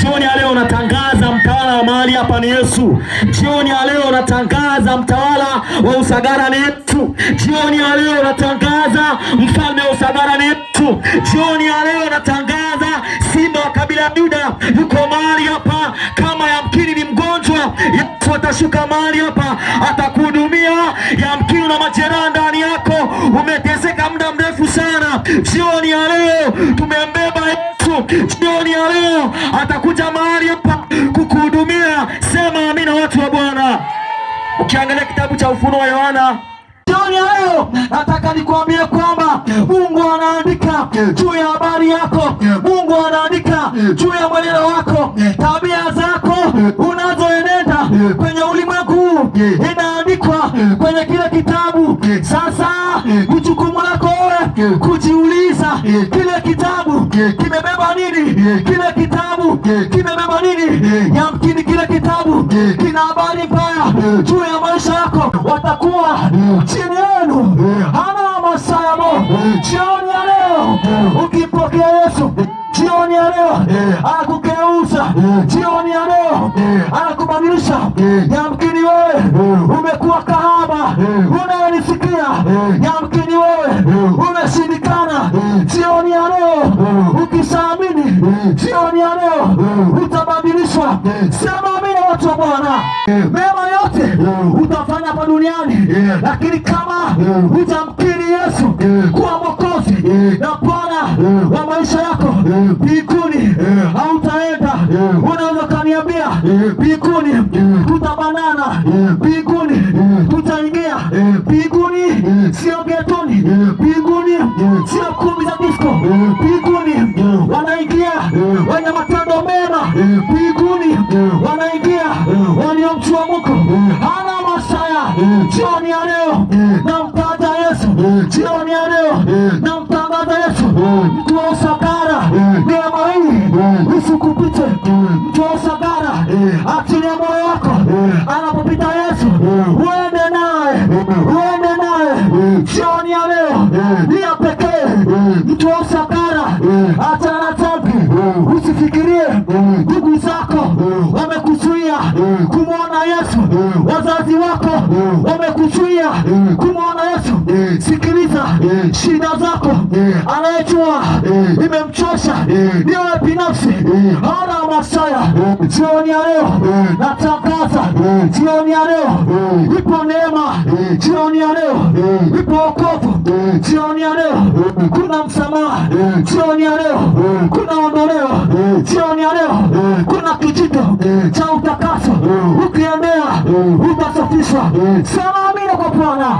Jioni ya leo natangaza mtawala wa mahali hapa ni Yesu. Jioni ya leo natangaza mtawala wa Usagara ni Yesu. Jioni ya leo natangaza mfalme wa Usagara ni Yesu. Jioni ya leo natangaza simba wa kabila ya Yuda yuko mahali hapa. Kama yamkini ni mgonjwa, Yesu atashuka mahali hapa, atakuhudumia. Yamkini na majeraha ndani yako, umeteseka muda mrefu sana. Jioni ya leo tumembeba Yesu. Jioni ya leo atakuja mahali hapa kukuhudumia. Sema amina, watu wa Bwana. Ukiangalia kitabu cha Ufunuo wa Yohana, jioni ya leo nataka nikwambie kwamba Mungu anaandika juu ya habari yako. Mungu anaandika juu ya mwenendo wako, tabia zako unazoenenda kwenye ulimwengu inaandikwa kwenye kile kitabu. Sasa jukumu lako wewe kujiuliza, kile kitabu kimebeba nini? Kile kitabu kimebeba nini? Yamkini kile kitabu kina habari mbaya juu ya maisha yako. Watakuwa chini yenu hana masaa mo. Jioni ya leo ukipokea Yesu, jioni ya leo anakugeuza. Jioni ya leo anakubadilisha. Yamkini wewe umekuwa kahaba, unanisikia, yamkini wewe umeshindikana. Jioni ya leo ukisaamini, jioni ya leo utabadilishwa. Sema amina, watu wa Bwana. Mema yote utafanya hapa duniani, lakini kama hutamkiri Yesu kuwa Mwokozi na Bwana wa maisha yako, mbinguni hautaenda. Unaweza kaniambia mbinguni tutabanana, mbinguni tutaingia, mbinguni sio getoni, mbinguni sio kumbi za disco, mbinguni wanaingia wenye matendo mema, mbinguni wanaingia waliomjua Mungu. Hana masaya. Jioni ya leo namtaja Yesu. Jioni ya leo namtangaza Yesu. Mtu wa Usagara, neema hii isikupite. Mtu wa Usagara, achilia moyo wako anapopita Yesu, uende naye, uende naye. Jioni ya leo ni ya pekee. Mtu wa Usagara, achana na dhambi. Usifikirie ndugu zako wamekuzuia kumwona Yesu, wazazi wako wamekuzuia kumwona Yesu. Sikiliza, shida zako anayejua imemchosha ni wewe binafsi. Hana masaya. Jioni ya leo natangaza, jioni ya leo ipo neema. Jioni ya leo ipo wokovu. Jioni ya leo kuna msamaha. Jioni ya leo kuna ondoleo. Jioni ya leo kuna kijito cha utakaso. Ukiendea utasafishwa. Sema amina kwa Bwana.